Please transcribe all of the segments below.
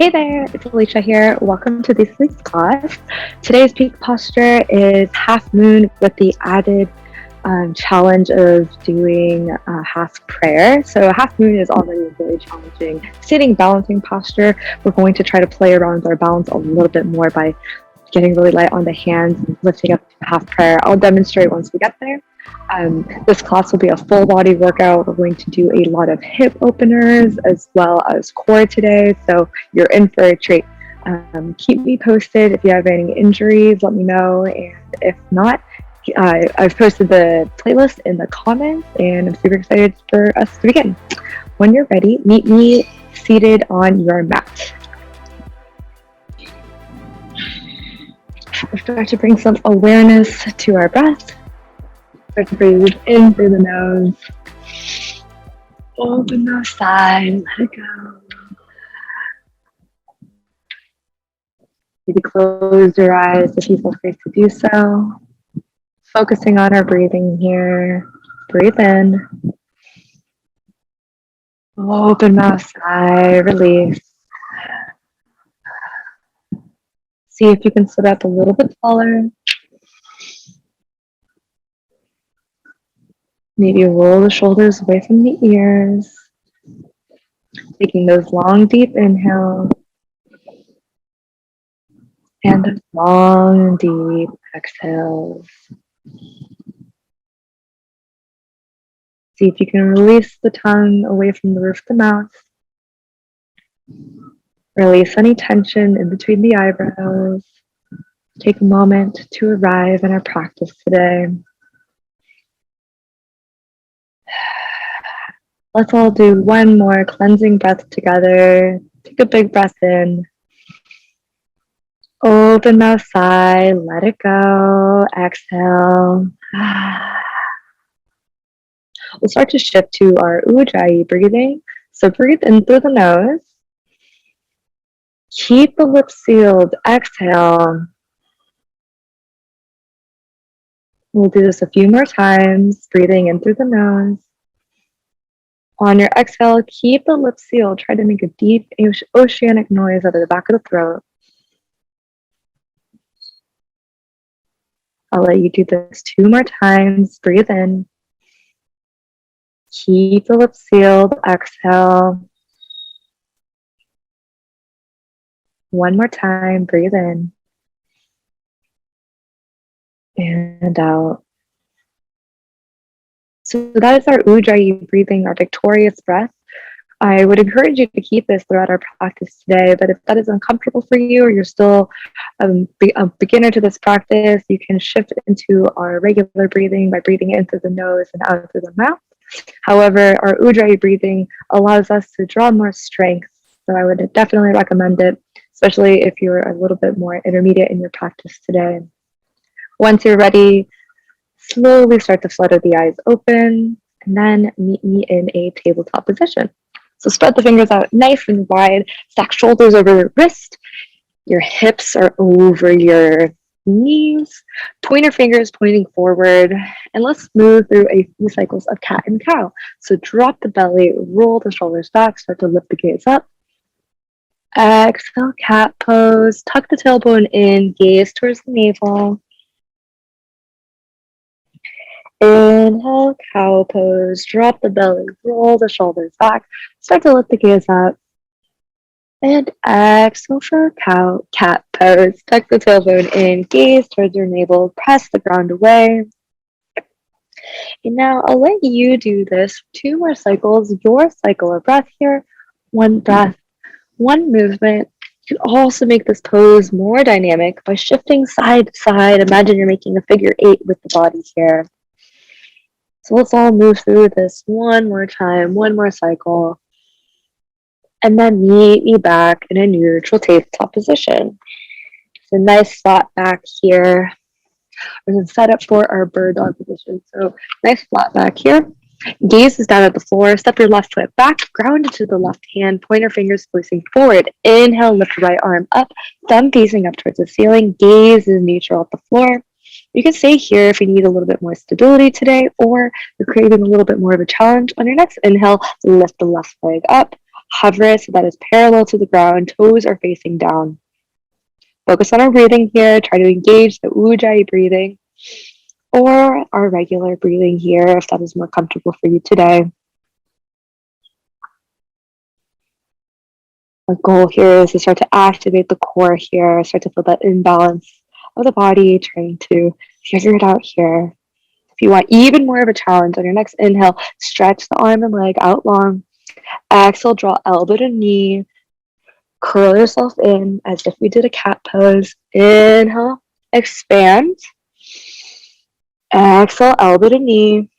Hey there, it's Elisha here. Welcome to this week's class. Today's peak posture is half moon with the added challenge of doing half prayer. So half moon is already a really challenging sitting balancing posture. We're going to try to play around with our balance a little bit more by getting really light on the hands and lifting up to half prayer. I'll demonstrate once we get there. This class will be a full body workout. We're going to do a lot of hip openers as well as core today. So you're in for a treat. Keep me posted if you have any injuries, let me know. And if not, I've posted the playlist in the comments and I'm super excited for us to begin. When you're ready, meet me seated on your mat. We'll start to bring some awareness to our breath. Start to breathe in through the nose. Open the side, let it go. Maybe close your eyes if you feel free to do so. Focusing on our breathing here. Breathe in. Open mouth, sigh, release. See if you can sit up a little bit taller. Maybe roll the shoulders away from the ears. Taking those long, deep inhales. And long, deep exhales. See if you can release the tongue away from the roof of the mouth. Release any tension in between the eyebrows. Take a moment to arrive in our practice today. Let's all do one more cleansing breath together. Take a big breath in. Open mouth, sigh, let it go. Exhale. We'll start to shift to our Ujjayi breathing. So breathe in through the nose. Keep the lips sealed. Exhale. We'll do this a few more times. Breathing in through the nose. On your exhale, keep the lips sealed. Try to make a deep oceanic noise out of the back of the throat. I'll let you do this 2 more times. Breathe in. Keep the lips sealed. Exhale. 1 more time. Breathe in. And out. So that is our Ujjayi breathing, our victorious breath. I would encourage you to keep this throughout our practice today, but if that is uncomfortable for you or you're still a beginner to this practice, you can shift into our regular breathing by breathing in through the nose and out through the mouth. However, our Ujjayi breathing allows us to draw more strength, so I would definitely recommend it, especially if you're a little bit more intermediate in your practice today. Once you're ready, slowly start to flutter the eyes open, and then meet me in a tabletop position. So spread the fingers out nice and wide, stack shoulders over your wrist, your hips are over your knees, pointer fingers pointing forward, and let's move through a few cycles of cat and cow. So drop the belly, roll the shoulders back, start to lift the gaze up. Exhale, cat pose, tuck the tailbone in, gaze towards the navel. Inhale, cow pose, drop the belly, roll the shoulders back, start to lift the gaze up. And exhale for cat pose, tuck the tailbone in, gaze towards your navel, press the ground away. And now I'll let you do this 2 more cycles, your cycle of breath here. 1 breath, 1 movement. You can also make this pose more dynamic by shifting side to side. Imagine you're making a figure 8 with the body here. So let's all move through this 1 more time, 1 more cycle. And then meet me back in a neutral tabletop position. So nice flat back here. We're going to set up for our bird dog position. So nice flat back here. Gaze is down at the floor. Step your left foot back. Ground into the left hand. Pointer fingers facing forward. Inhale, lift the right arm up. Thumb facing up towards the ceiling. Gaze is neutral at the floor. You can stay here if you need a little bit more stability today, or you're creating a little bit more of a challenge. On your next inhale, lift the left leg up. Hover it so that it's parallel to the ground, toes are facing down. Focus on our breathing here. Try to engage the Ujjayi breathing or our regular breathing here if that is more comfortable for you today. Our goal here is to start to activate the core here, start to feel that imbalance of the body, trying to figure it out here. If you want even more of a challenge on your next inhale, stretch the arm and leg out long. Exhale, draw elbow to knee. Curl yourself in as if we did a cat pose. Inhale, expand. Exhale, elbow to knee.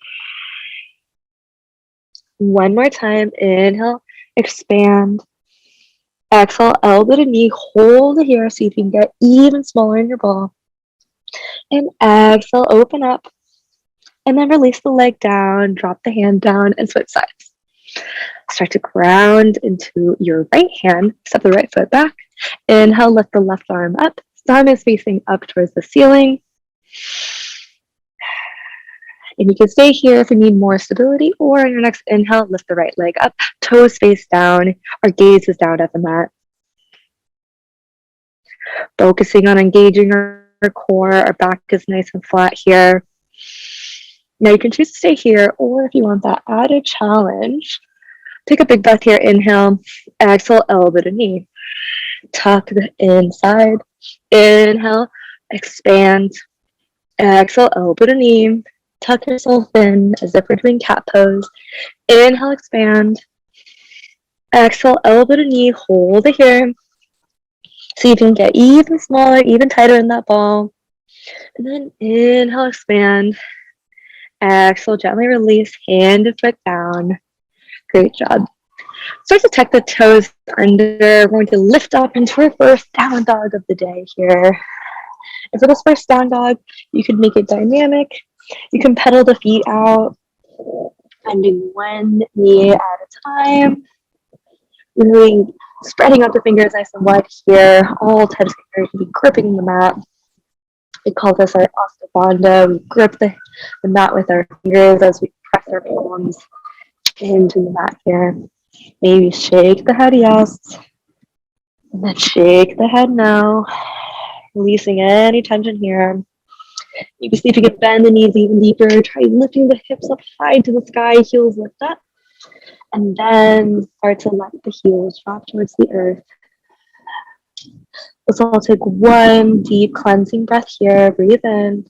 One more time. Inhale, expand. Exhale, elbow to knee. Hold it here so you can get even smaller in your ball. And exhale, open up. And then release the leg down, drop the hand down, and switch sides. Start to ground into your right hand. Step the right foot back. Inhale, lift the left arm up. Thumb is facing up towards the ceiling. And you can stay here if you need more stability, or on your next inhale, lift the right leg up, toes face down, our gaze is down at the mat. Focusing on engaging our core, our back is nice and flat here. Now you can choose to stay here, or if you want that added challenge, take a big breath here, inhale, exhale, elbow to knee. Tuck the inside, inhale, expand, exhale, elbow to knee. Tuck yourself in as if we're doing cat pose. Inhale, expand. Exhale, elbow to knee. Hold it here. So you can get even smaller, even tighter in that ball. And then inhale, expand. Exhale, gently release. Hand and foot down. Great job. Start to tuck the toes under. We're going to lift up into our first down dog of the day here. And for this first down dog, you can make it dynamic. You can pedal the feet out, bending one knee at a time. Really spreading out the fingers nice and wide here. All 10 fingers can be gripping the mat. We call this our Astabandha. We grip the mat with our fingers as we press our palms into the mat here. Maybe shake the head yes. And then shake the head no. Releasing any tension here. You can see if you can bend the knees even deeper. Try lifting the hips up high to the sky. Heels lift up. And then start to let the heels drop towards the earth. Let's all take one deep cleansing breath here. Breathe in.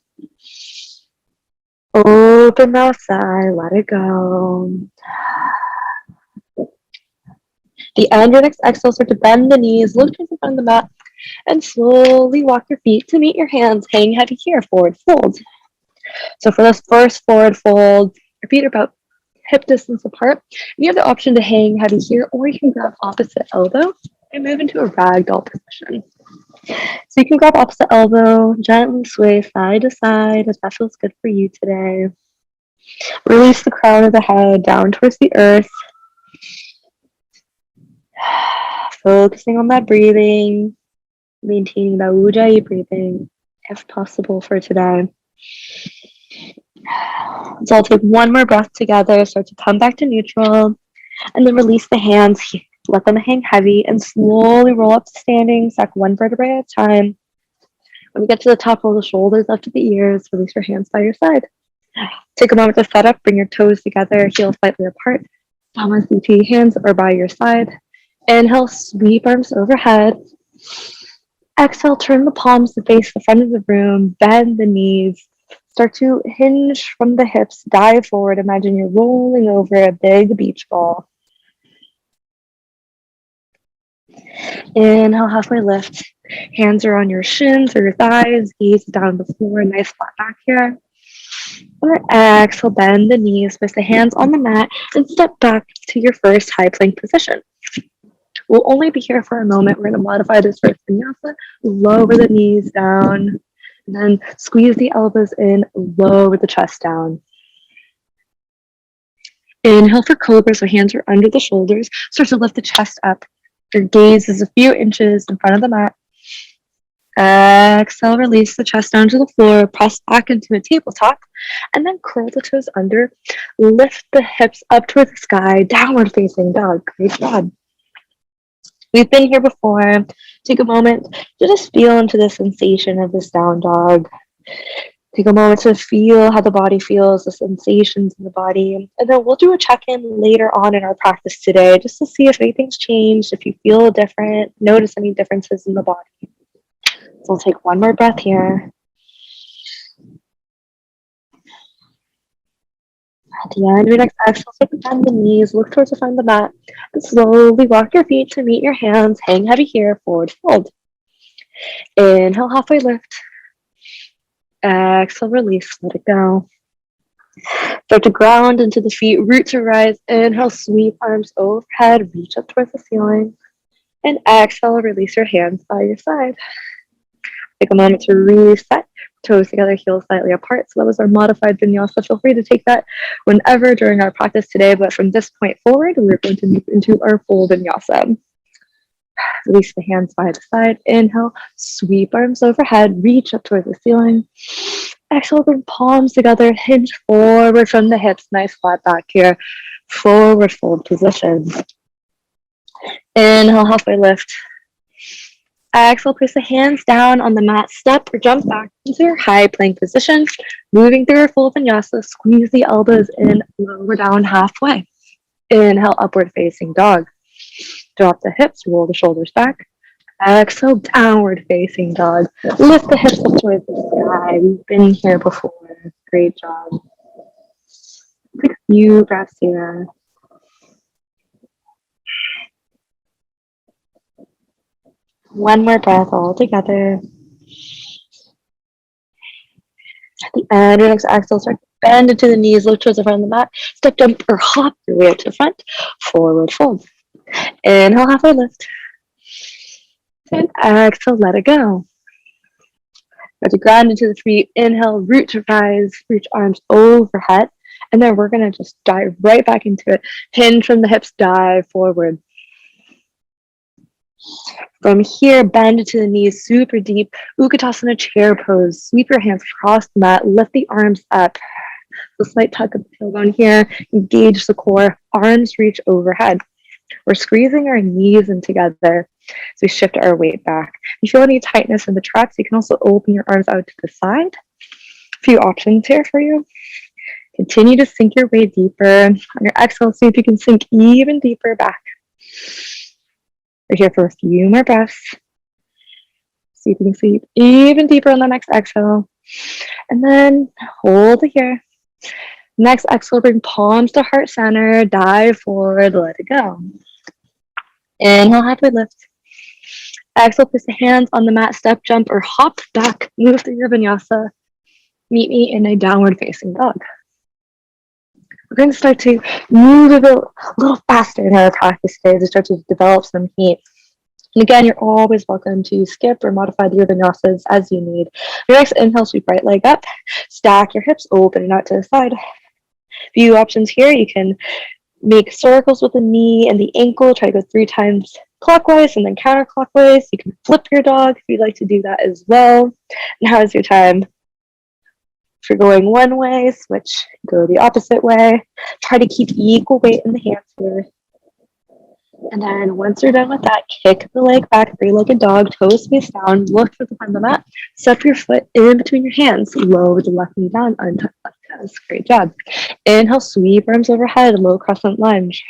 Open mouth, sigh. Let it go. The end, your next exhale, start to bend the knees. Look towards the front of the mat. And slowly walk your feet to meet your hands. Hang heavy here. Forward fold. So for this first forward fold, your feet are about hip distance apart. You have the option to hang heavy here, or you can grab opposite elbow and move into a ragdoll position. So you can grab opposite elbow, gently sway side to side as that feels good for you today. Release the crown of the head down towards the earth. Focusing on that breathing, maintaining that Ujjayi breathing if possible for today. So I'll take one more breath together, start to come back to neutral, and then release the hands, let them hang heavy, and slowly roll up to standing, stack one vertebrae at a time. When we get to the top, roll the shoulders up to the ears, release your hands by your side. Take a moment to set up, bring your toes together, heels slightly apart, palm on CT, hands are by your side. Inhale, sweep arms overhead. Exhale, turn the palms to face the front of the room, bend the knees. Start to hinge from the hips, dive forward. Imagine you're rolling over a big beach ball. Inhale, halfway lift. Hands are on your shins or your thighs, gaze down the floor, nice flat back here. Or exhale, bend the knees, place the hands on the mat, and step back to your first high plank position. We'll only be here for a moment. We're going to modify this first vinyasa. Lower the knees down. And then squeeze the elbows in, lower the chest down. Inhale for cobra, so hands are under the shoulders. Start to lift the chest up. Your gaze is a few inches in front of the mat. Exhale, release the chest down to the floor. Press back into a tabletop. And then curl the toes under. Lift the hips up towards the sky. Downward facing dog. Great job. We've been here before. Take a moment to just feel into the sensation of this down dog. Take a moment to feel how the body feels, the sensations in the body. And then we'll do a check-in later on in our practice today just to see if anything's changed, if you feel different, notice any differences in the body. So we'll take one more breath here. At the end of your next exhale, take bend the knees, look towards the front of the mat, and slowly walk your feet to meet your hands. Hang heavy here, forward fold. Inhale, halfway lift. Exhale, release, let it go. Start to ground into the feet, root to rise. Inhale, sweep arms overhead, reach up towards the ceiling. And exhale, release your hands by your side. Take a moment to reset. Toes together, heels slightly apart. So that was our modified vinyasa. Feel free to take that whenever during our practice today. But from this point forward, we're going to move into our full vinyasa. Release the hands by the side. Inhale, sweep arms overhead, reach up towards the ceiling. Exhale, bring palms together, hinge forward from the hips. Nice flat back here. Forward fold position. Inhale, halfway lift. Exhale, place the hands down on the mat. Step or jump back into your high plank position. Moving through your full vinyasa, squeeze the elbows in, lower down halfway. Inhale, upward facing dog. Drop the hips, roll the shoulders back. Exhale, downward facing dog. Lift the hips up towards the sky. We've been here before. Great job. Take a few breaths here. One more breath all together. At the end, your next exhale, start to bend into the knees, look towards the front of the mat. Step, jump, or hop your way up to the front. Forward fold. Inhale, halfway lift. And exhale, let it go. Start to ground into the feet. Inhale, root to rise, reach arms overhead. And then we're going to just dive right back into it. Hinge from the hips, dive forward. From here, bend into the knees, super deep. Utkatasana chair pose. Sweep your hands across the mat. Lift the arms up. A slight tuck of the tailbone here. Engage the core. Arms reach overhead. We're squeezing our knees in together as we shift our weight back. If you feel any tightness in the traps, you can also open your arms out to the side. A few options here for you. Continue to sink your way deeper. On your exhale, see if you can sink even deeper back. We're here for a few more breaths. See if you can sink even deeper on the next exhale. And then hold it here. Next exhale, bring palms to heart center. Dive forward, let it go. Inhale, halfway lift. Exhale, place the hands on the mat, step, jump, or hop back. Move through your vinyasa. Meet me in a downward facing dog. We're going to start to move a little faster in our practice today to start to develop some heat. And again, you're always welcome to skip or modify your vinyasas as you need. Your next inhale, sweep right leg up. Stack your hips, open it out to the side. Few options here. You can make circles with the knee and the ankle. Try to go 3 times clockwise and then counterclockwise. You can flip your dog if you'd like to do that as well. Now is your time. If you're going one way, switch, go the opposite way. Try to keep equal weight in the hands here. And then once you're done with that, kick the leg back, 3-legged dog, toes face down, look for the front of the mat, step your foot in between your hands, lower the left knee down, untuck left toes. Great job. Inhale, sweep arms overhead, low crescent lunge.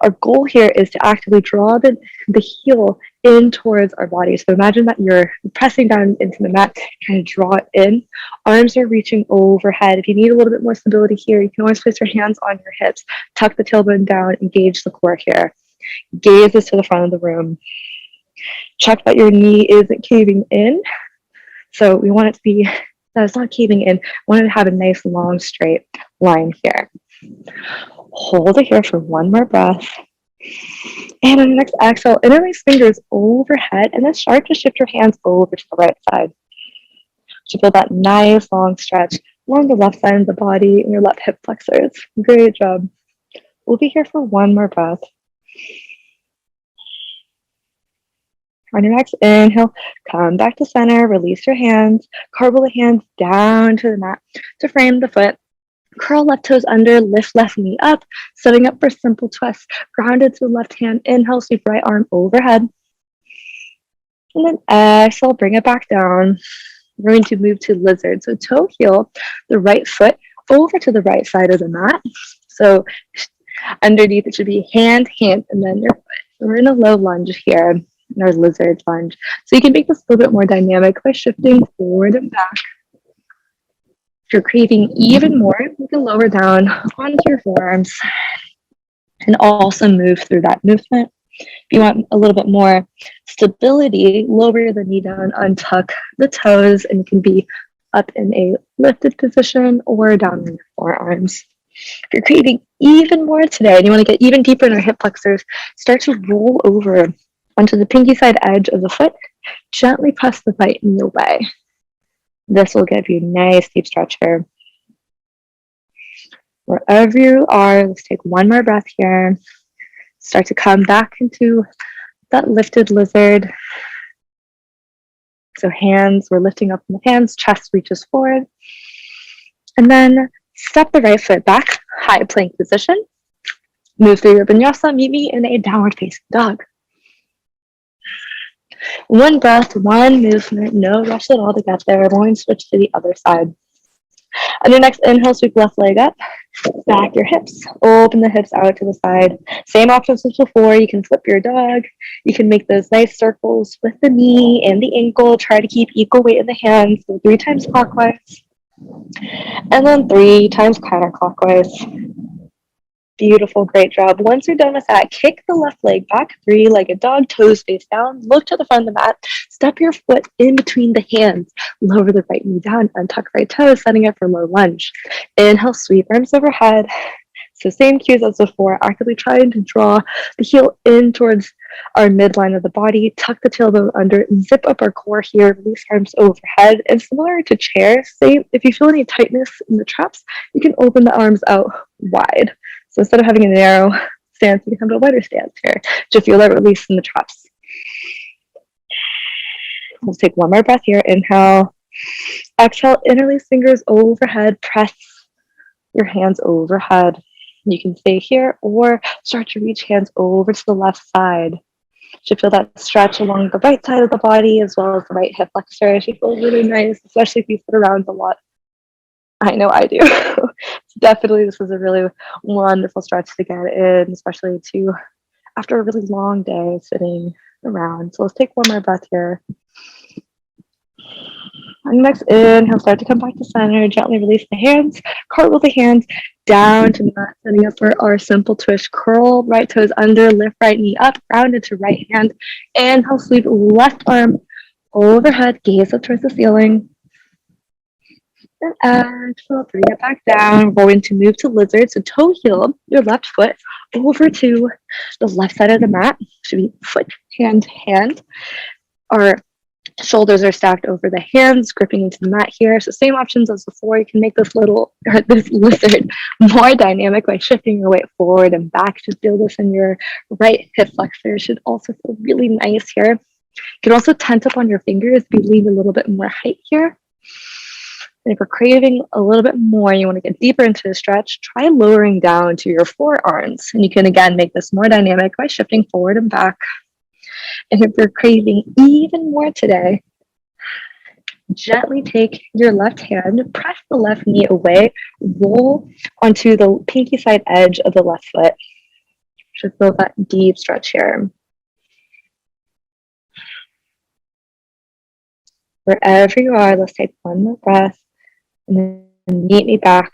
Our goal here is to actively draw the heel in towards our body. So imagine that you're pressing down into the mat, trying to draw it in. Arms are reaching overhead. If you need a little bit more stability here, you can always place your hands on your hips, tuck the tailbone down, engage the core here. Gaze is to the front of the room. Check that your knee isn't caving in. So we want it to be, that it's not caving in. We want it to have a nice long straight line here. Hold it here for one more breath. And on the next exhale, interlace fingers overhead and then start to shift your hands over to the right side. To feel that nice long stretch along the left side of the body and your left hip flexors. Great job. We'll be here for one more breath. On your next inhale, come back to center, release your hands, cartwheel the hands down to the mat to frame the foot. Curl left toes under, lift left knee up, setting up for simple twist. Grounded to the left hand, inhale, sweep right arm overhead. And then exhale, bring it back down. We're going to move to lizard. So toe heel, the right foot over to the right side of the mat. So underneath it should be hand, hand, and then your foot. So we're in a low lunge here, in our lizard lunge. So you can make this a little bit more dynamic by shifting forward and back. If you're craving even more, you can lower down onto your forearms and also move through that movement. If you want a little bit more stability, lower the knee down, untuck the toes, and you can be up in a lifted position or down on your forearms. If you're craving even more today and you want to get even deeper in our hip flexors, start to roll over onto the pinky side edge of the foot. Gently press the right knee away. This will give you a nice deep stretch here. Wherever you are, let's take one more breath here. Start to come back into that lifted lizard. So hands, we're lifting up in the hands, chest reaches forward. And then step the right foot back, high plank position. Move through your vinyasa, meet me in a downward facing dog. One breath, one movement, no rush at all to get there. We're going to switch to the other side. On your next inhale, sweep left leg up, back your hips, open the hips out to the side. Same options as before. You can flip your dog. You can make those nice circles with the knee and the ankle. Try to keep equal weight in the hands. So 3 times clockwise, and then 3 times counterclockwise. Beautiful, great job. Once you're done with that, kick the left leg back, 3-legged dog, toes face down, look to the front of the mat, step your foot in between the hands, lower the right knee down, untuck right toes, setting up for low lunge. Inhale, sweep arms overhead. So same cues as before, actively trying to draw the heel in towards our midline of the body, tuck the tailbone under, zip up our core here, release arms overhead, and similar to chair, say if you feel any tightness in the traps, you can open the arms out wide. So instead of having a narrow stance, you can come to a wider stance here to feel that release in the traps. Let's take one more breath here. Inhale. Exhale, interlace fingers overhead. Press your hands overhead. You can stay here or start to reach hands over to the left side. You should feel that stretch along the right side of the body as well as the right hip flexor. It should feel really nice, especially if you sit around a lot. I know I do. Definitely, this is a really wonderful stretch to get in, especially after a really long day sitting around. So let's take one more breath here. On the next inhale, start to come back to center. Gently release the hands. Cartwheel the hands down to the mat, setting up for our simple twist. Curl right toes under, lift right knee up, rounded to right hand. Inhale, sweep left arm overhead, gaze up towards the ceiling. And exhale, bring it back down. We're going to move to lizard. So toe heel, your left foot over to the left side of the mat. Should be foot, hand, hand. Our shoulders are stacked over the hands, gripping into the mat here. So same options as before. You can make this lizard more dynamic by shifting your weight forward and back to feel this in your right hip flexor. It should also feel really nice here. You can also tent up on your fingers, be lean a little bit more height here. And if you're craving a little bit more, you want to get deeper into the stretch, try lowering down to your forearms. And you can, again, make this more dynamic by shifting forward and back. And if you're craving even more today, gently take your left hand, press the left knee away, roll onto the pinky side edge of the left foot. You should feel that deep stretch here. Wherever you are, let's take one more breath. And then meet me back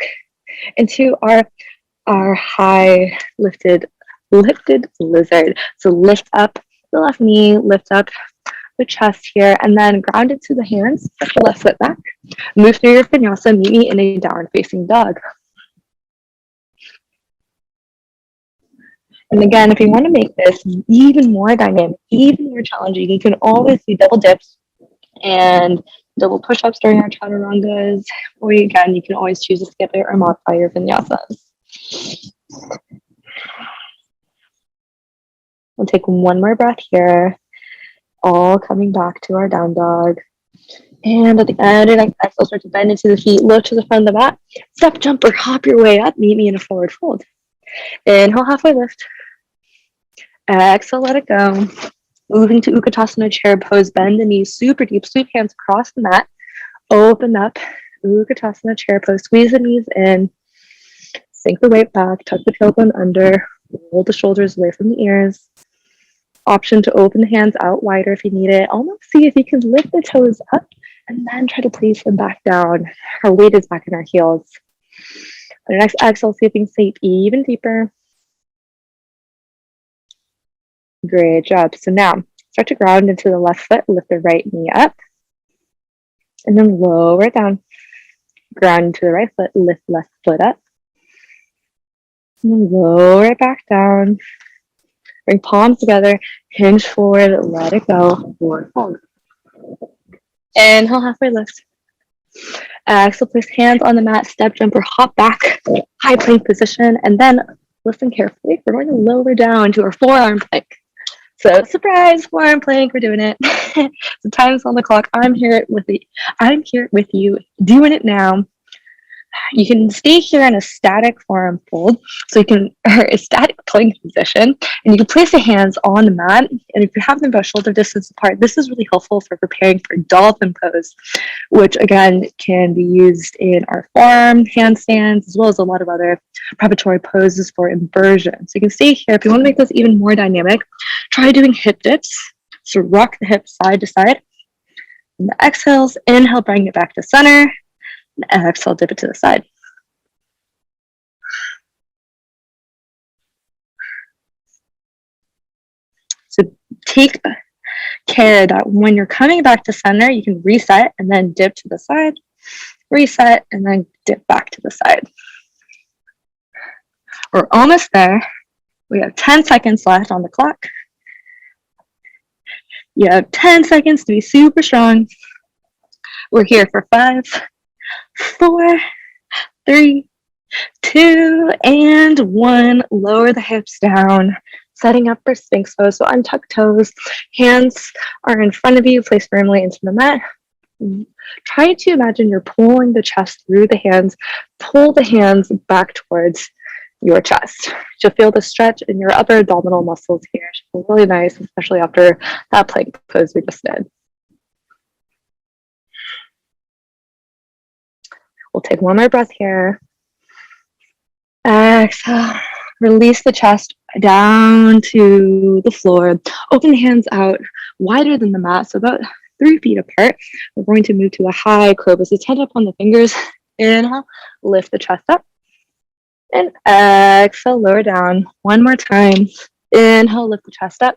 into our high lifted lizard. So lift up the left knee, lift up the chest here, and then ground it to the hands, step the left foot back. Move through your vinyasa, meet me in a downward facing dog. And again, if you want to make this even more dynamic, even more challenging, you can always do double dips and double push-ups during our chaturangas, or again, you can always choose to skip it or modify your vinyasas. We'll take one more breath here, all coming back to our down dog. And at the end, your next exhale, start to bend into the feet, look to the front of the mat, step, jump, or hop your way up, meet me in a forward fold. Inhale, halfway lift. Exhale, let it go. Moving to Utkatasana chair pose, bend the knees super deep, sweep hands across the mat, open up, Utkatasana chair pose, squeeze the knees in, sink the weight back, tuck the tailbone under, roll the shoulders away from the ears. Option to open the hands out wider if you need it. Almost see if you can lift the toes up and then try to place them back down. Our weight is back in our heels. On your next exhale, see if you can sink even deeper. Great job. So now start to ground into the left foot, lift the right knee up, and then lower it down. Ground into the right foot, lift left foot up, and then lower it back down. Bring palms together, hinge forward, let it go, forward fold. Inhale, halfway lift. Exhale, place hands on the mat, step, jump, or hop back, high plank position, and then listen carefully. We're going to lower down to our forearm plank. So surprise, forearm plank, we're doing it. The time's on the clock. I'm here with you, doing it now. You can stay here in a static forearm fold, so you can, or a static plank position, and you can place the hands on the mat. And if you have them about shoulder distance apart, this is really helpful for preparing for dolphin pose, which again can be used in our forearm handstands, as well as a lot of other preparatory poses for inversion. So you can stay here. If you want to make this even more dynamic, try doing hip dips. So rock the hips side to side. And the exhales, inhale, bring it back to center. And exhale, dip it to the side. So take care that when you're coming back to center, you can reset and then dip to the side, reset, and then dip back to the side. We're almost there. We have 10 seconds left on the clock. You have 10 seconds to be super strong. We're here for 5, 4, 3, 2, and 1. Lower the hips down, setting up for Sphinx pose. So untuck toes, hands are in front of you, placed firmly into the mat. Try to imagine you're pulling the chest through the hands. Pull the hands back towards your chest. You'll feel the stretch in your upper abdominal muscles here. It feels really nice, especially after that plank pose we just did. We'll take one more breath here. Exhale. Release the chest down to the floor. Open the hands out wider than the mat, so about 3 feet apart. We're going to move to a high cobra. So stand up on the fingers. Inhale, lift the chest up. And exhale, lower down. One more time. Inhale, lift the chest up.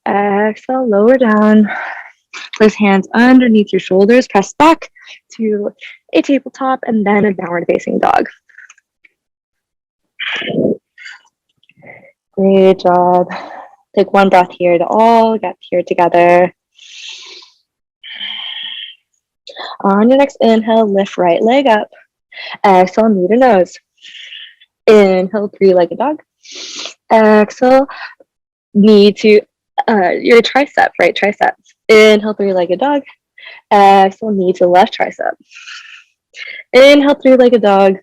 Exhale, lower down. Place hands underneath your shoulders. Press back to a tabletop and then a downward facing dog. Great job. Take one breath here to all get here together. On your next inhale, lift right leg up. Exhale, knee to nose. Inhale, three-legged dog. Exhale, knee to your tricep, right tricep. Inhale, three-legged dog. Exhale, knee to left tricep. Inhale, three-legged dog.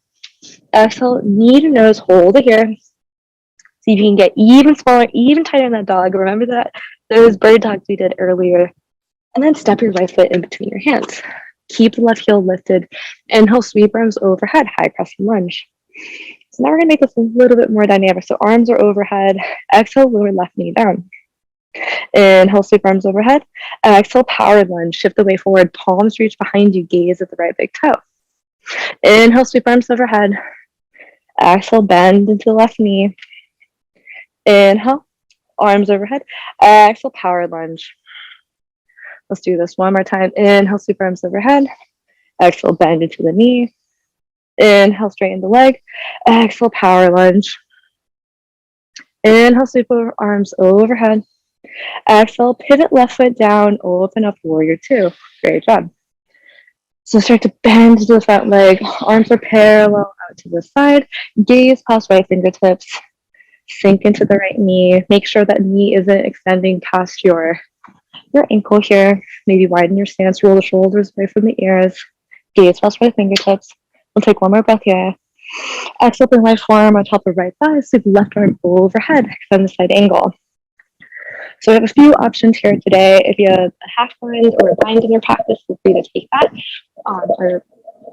Exhale, knee to nose, hold it here. See if you can get even smaller, even tighter in that dog. Remember that those bird dogs we did earlier. And then step your right foot in between your hands. Keep the left heel lifted. Inhale, sweep arms overhead, high crescent lunge. So now we're gonna make this a little bit more dynamic. So arms are overhead. Exhale, lower left knee down. Inhale, sweep arms overhead. Exhale, power lunge. Shift the weight forward. Palms reach behind you. Gaze at the right big toe. Inhale, sweep arms overhead. Exhale, bend into the left knee. Inhale, arms overhead. Exhale, power lunge. Let's do this one more time. Inhale, sweep arms overhead. Exhale, bend into the knee. Inhale, straighten the leg. Exhale, power lunge. Inhale, sweep arms overhead. Exhale, pivot left foot down, open up, warrior two. Great job. So start to bend to the front leg. Arms are parallel out to the side. Gaze past right fingertips. Sink into the right knee. Make sure that knee isn't extending past your your ankle here. Maybe widen your stance, roll the shoulders away from the ears. Gaze rest by the fingertips. We'll take one more breath here. Exhale, bring right forearm on top of right thigh, sweep left arm overhead, extend the side angle. So we have a few options here today. If you have a half bind or a bind in your practice, feel free to take that. Or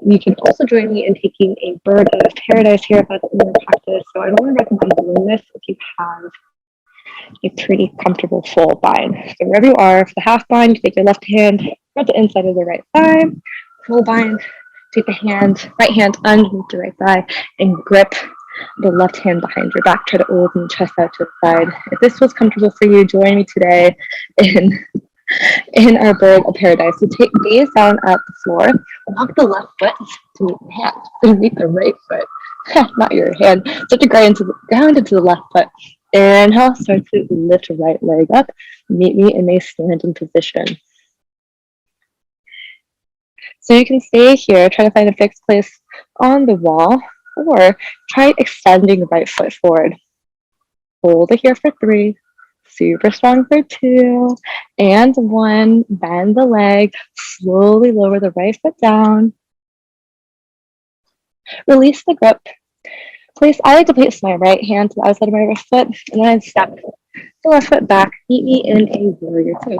you can also join me in taking a bird of paradise here if that's in your practice. So I don't want to recommend doing this if you have a pretty comfortable full bind. So wherever you are, for the half bind, take your left hand, grab the inside of the right thigh. Full bind, take the right hand underneath the right thigh and grip the left hand behind your back. Try to open the chest out to the side. If this was comfortable for you, join me today in our bird of paradise. So take gaze down at the floor. Walk the left foot to meet the hand, to meet the right foot. Not your hand. Start to ground into the left foot. Inhale, start to lift your right leg up. Meet me in a standing position. So you can stay here, try to find a fixed place on the wall, or try extending the right foot forward. Hold it here for 3, super strong for 2, and 1. Bend the leg, slowly lower the right foot down. Release the grip. I like to place my right hand to the outside of my left foot, and then step the left foot back. Meet me in a warrior 2.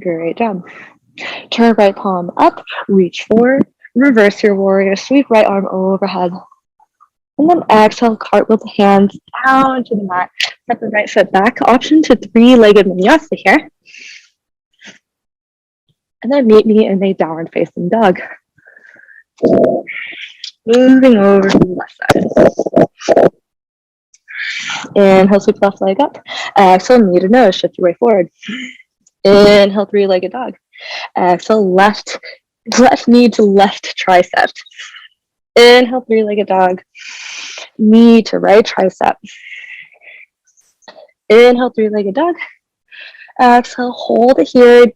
Great job. Turn right palm up, reach forward, reverse your warrior, sweep right arm overhead. And then exhale, cartwheel the hands down to the mat. Step the right foot back. Option to 3-legged vinyasa here. And then meet me in a downward facing dog. Moving over to the left side. Inhale, sweep left leg up. Exhale, knee to nose, shift your way forward. Inhale, 3-legged dog. Exhale, left knee to left tricep. Inhale, 3-legged dog. Knee to right tricep. Inhale, 3-legged dog. Exhale, hold it here.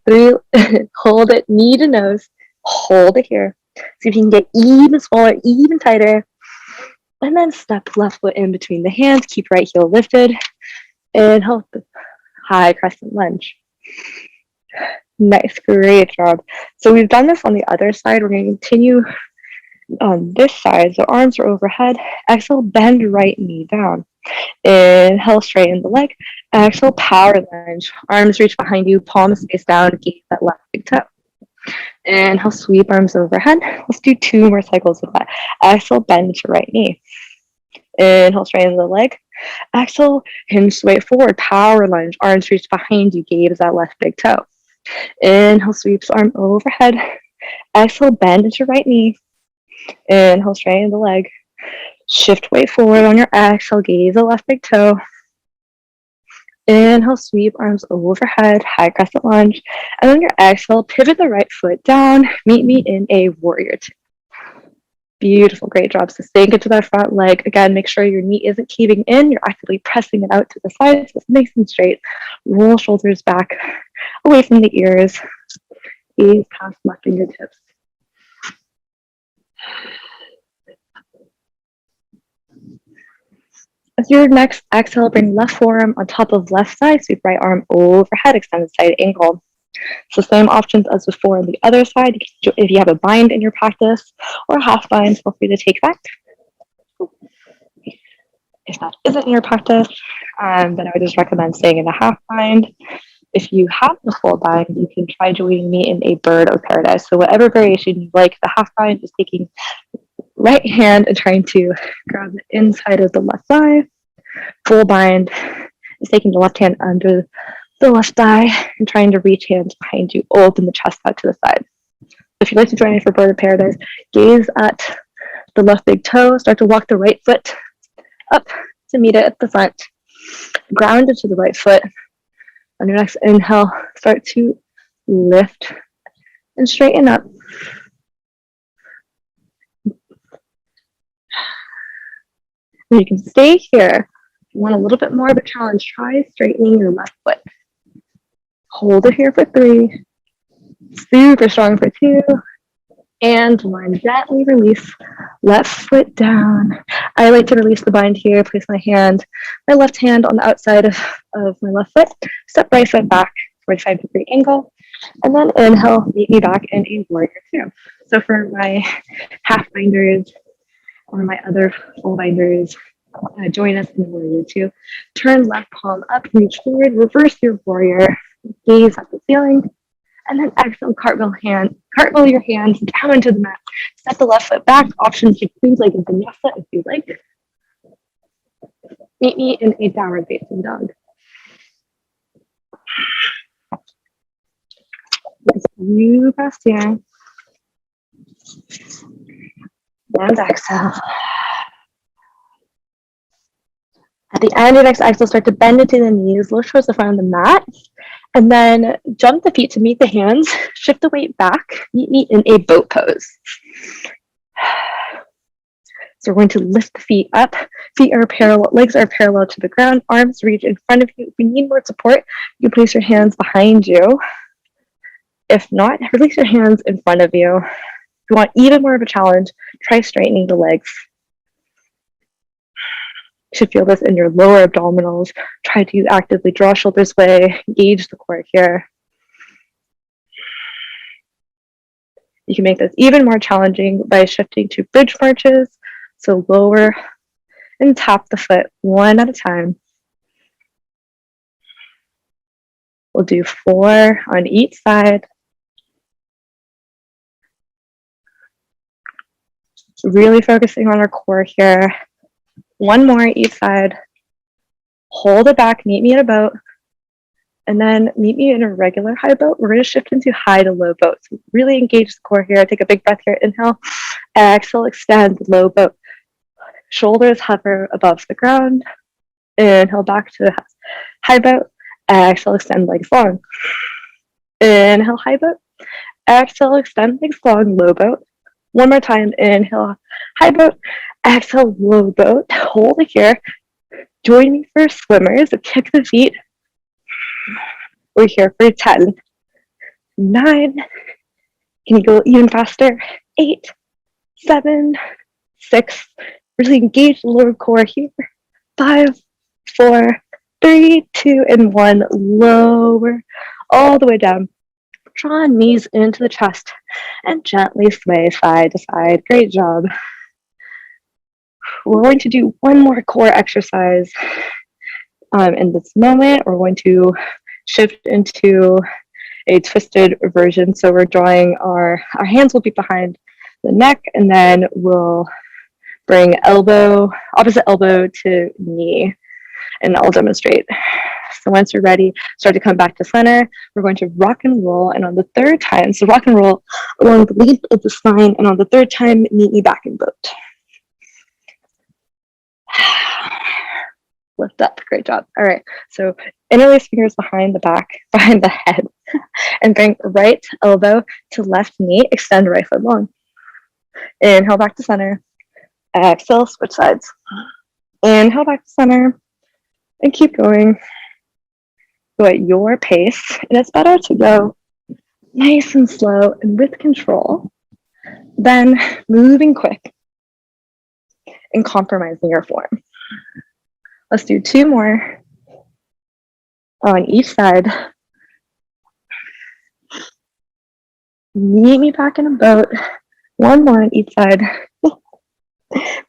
Hold it, knee to nose. Hold it here. See if you can get even smaller, even tighter. And then step left foot in between the hands. Keep right heel lifted. Inhale, high crescent lunge. Nice, great job. So we've done this on the other side. We're going to continue on this side. So arms are overhead. Exhale, bend right knee down. Inhale, straighten the leg. Exhale, power lunge. Arms reach behind you, palms face down, gaze that left big toe. Inhale, sweep arms overhead. Let's do 2 more cycles of that. Exhale, bend to right knee. Inhale, straighten the leg. Exhale, hinge weight forward, power lunge. Arms reach behind you, gaze that left big toe. Inhale, sweeps arm overhead. Exhale, bend into right knee. Inhale, straighten the leg. Shift weight forward on your exhale, gaze the left big toe. Inhale, sweep arms overhead, high crescent lunge. And on your exhale, pivot the right foot down. Meet me in a warrior 2. Beautiful, great job. So sink into that front leg. Again, make sure your knee isn't caving in. You're actively pressing it out to the side. So it's nice and straight. Roll shoulders back, away from the ears. Gaze past left fingertips. As your next exhale, bring left forearm on top of left thigh, sweep right arm overhead, extend the side angle. So same options as before on the other side. If you have a bind in your practice or a half bind, feel free to take that. If that isn't in your practice, then I would just recommend staying in a half bind. If you have the full bind, you can try joining me in a bird of paradise. So whatever variation you like, the half bind is taking right hand and trying to grab the inside of the left thigh. Full bind is taking the left hand under the left thigh and trying to reach hands behind you, open the chest out to the side. If you'd like to join me for bird of paradise, gaze at the left big toe, start to walk the right foot up to meet it at the front. Ground into the right foot. On your next inhale, start to lift and straighten up. And you can stay here. If you want a little bit more of a challenge, try straightening your left foot. Hold it here for 3. Super strong for 2. And 1. Gently release. Left foot down. I like to release the bind here. Place my left hand on the outside of my left foot. Step right foot back. 45-degree angle. And then inhale, meet me back in a warrior two. So for my half binders or my other full binders, join us in warrior two. Turn left palm up, reach forward, reverse your warrior, gaze at the ceiling, and then exhale, cartwheel your hands down into the mat. Step the left foot back. Options to clean like a vinyasa if you like. Meet me in a downward facing dog. Nice few breaths here. And exhale. At the end of your next exhale, start to bend into the knees, look towards the front of the mat, and then jump the feet to meet the hands, shift the weight back, meet me in a boat pose. So we're going to lift the feet up, feet are parallel, legs are parallel to the ground, arms reach in front of you. If you need more support, you place your hands behind you. If not, release your hands in front of you. If you want even more of a challenge, try straightening the legs. You should feel this in your lower abdominals. Try to actively draw shoulders away, engage the core here. You can make this even more challenging by shifting to bridge marches. So lower and tap the foot one at a time. We'll do 4 on each side. Really focusing on our core here. 1 more each side. Hold it back, meet me in a boat. And then meet me in a regular high boat. We're going to shift into high to low boat. So really engage the core here. Take a big breath here. Inhale. Exhale, extend, low boat. Shoulders hover above the ground. Inhale back to high boat. Exhale, extend legs long. Inhale, high boat. Exhale, extend legs long, low boat. 1 more time. Inhale, high boat. Exhale, low boat. Hold it here. Join me for swimmers. So kick the feet. We're here for 10, 9. Can you go even faster? 8, 7, 6. Really engage the lower core here. 5, 4, 3, 2, and 1. Lower all the way down. Draw knees into the chest and gently sway side to side. Great job. We're going to do 1 more core exercise in this moment. We're going to shift into a twisted version. So we're drawing our hands will be behind the neck, and then we'll bring opposite elbow to knee, and I'll demonstrate. So once you're ready, start to come back to center. We're going to rock and roll, and on the 3rd time, so rock and roll along the length of the spine, and on the 3rd time, meet me back in boat. Lift up, great job. All right, so interlace fingers behind the head, and bring right elbow to left knee, extend right foot long. Inhale back to center. Exhale, switch sides. Inhale back to center, and keep going. Go at your pace, and it's better to go nice and slow and with control than moving quick and compromising your form. Let's do 2 more on each side. Meet me back in a boat. 1 more on each side.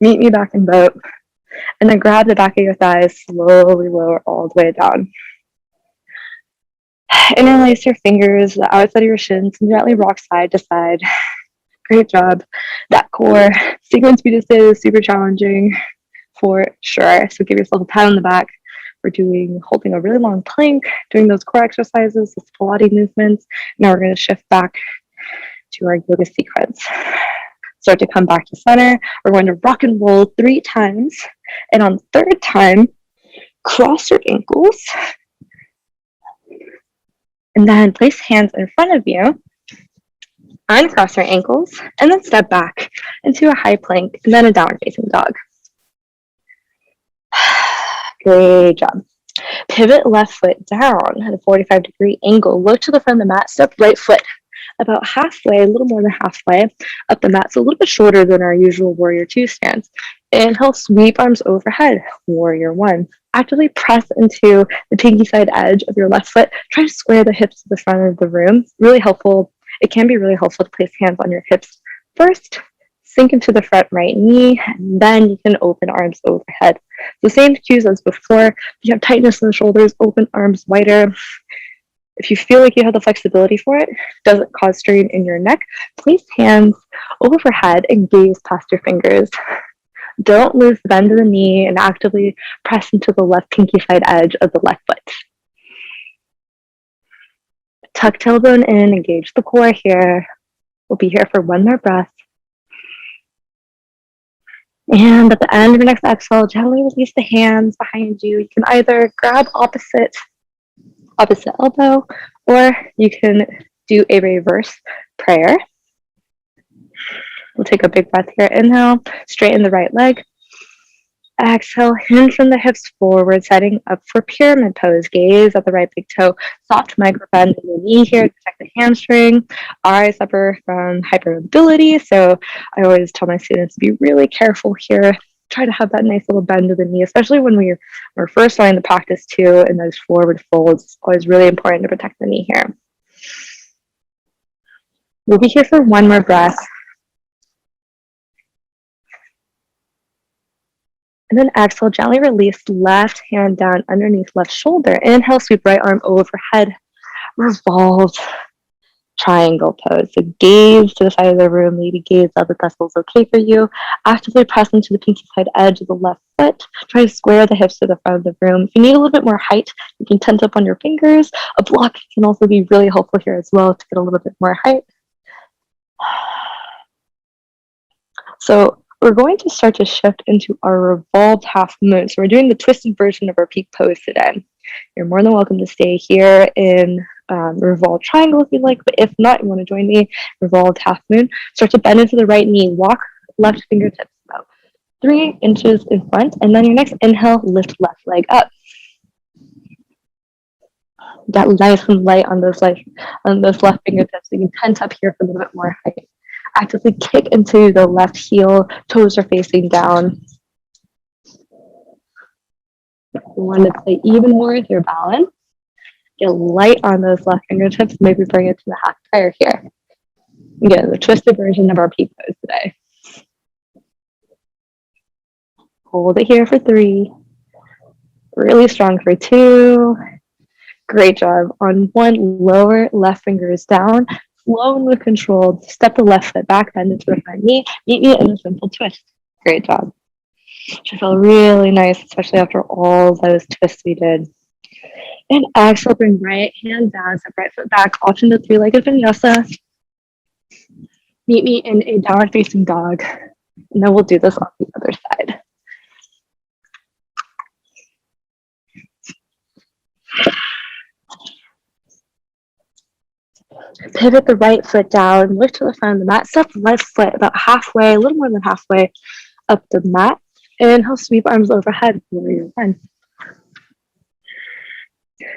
Meet me back in boat. And then grab the back of your thighs, slowly lower all the way down. Interlace your fingers, the outside of your shins, and gently rock side to side. Great job. That core sequence we just did is super challenging for sure. So give yourself a pat on the back. We're holding a really long plank, doing those core exercises, those Pilates movements. Now we're going to shift back to our yoga sequence. Start to come back to center. We're going to rock and roll 3 times. And on the 3rd time, cross your ankles. And then place hands in front of you. Uncross your ankles. And then step back into a high plank. And then a downward facing dog. Great job. Pivot left foot down at a 45-degree angle. Look to the front of the mat. Step right foot about halfway, a little more than halfway up the mat. So a little bit shorter than our usual warrior 2 stance. Inhale, sweep arms overhead. Warrior 1. Actively press into the pinky side edge of your left foot. Try to square the hips to the front of the room. Really helpful. It can be really helpful to place hands on your hips first. Sink into the front right knee, and then you can open arms overhead. The same cues as before. If you have tightness in the shoulders, open arms wider. If you feel like you have the flexibility for it, doesn't cause strain in your neck, place hands overhead and gaze past your fingers. Don't lose the bend of the knee and actively press into the left pinky side edge of the left foot. Tuck tailbone in, engage the core here. We'll be here for one more breath. And at the end of your next exhale, gently release the hands behind you. You can either grab opposite elbow, or you can do a reverse prayer. We'll take a big breath here. Inhale, straighten the right leg. Exhale, hinge from the hips forward, setting up for pyramid pose. Gaze at the right big toe. Soft micro bend in the knee here to protect the hamstring. I suffer from hypermobility, so I always tell my students to be really careful here. Try to have that nice little bend of the knee, especially when we're first starting the practice too, in those forward folds. It's always really important to protect the knee here. We'll be here for one more breath. And then exhale, gently release left hand down underneath left shoulder. Inhale, sweep right arm overhead. Revolved triangle pose. So gaze to the side of the room. Maybe gaze up if that feels okay for you. Actively press into the pinky side edge of the left foot. Try to square the hips to the front of the room. If you need a little bit more height, you can tense up on your fingers. A block can also be really helpful here as well to get a little bit more height. So we're going to start to shift into our revolved half moon. So we're doing the twisted version of our peak pose today. You're more than welcome to stay here in revolved triangle if you'd like, but if not, you want to join me, revolved half moon. Start to bend into the right knee, walk left fingertips about 3 inches in front, and then your next inhale, lift left leg up. Get nice and light on those left fingertips. So you can tense up here for a little bit more height. Actively kick into the left heel, toes are facing down. You want to play even more with your balance. Get light on those left fingertips, maybe bring it to the half prayer here. Again, the twisted version of our peak pose today. Hold it here for 3. Really strong for 2. Great job. On 1, lower left fingers down. Slow and with control. Step the left foot back, bend into the front knee. Meet me in a simple twist. Great job. Should feel really nice, especially after all those twists we did. And exhale, bring right hand down, step right foot back, alternate 3-legged vinyasa. Meet me in a downward facing dog. And then we'll do this on the other side. Pivot the right foot down, lift to the front of the mat, step the left foot about halfway, a little more than halfway up the mat. Inhale, sweep arms overhead, lower your one.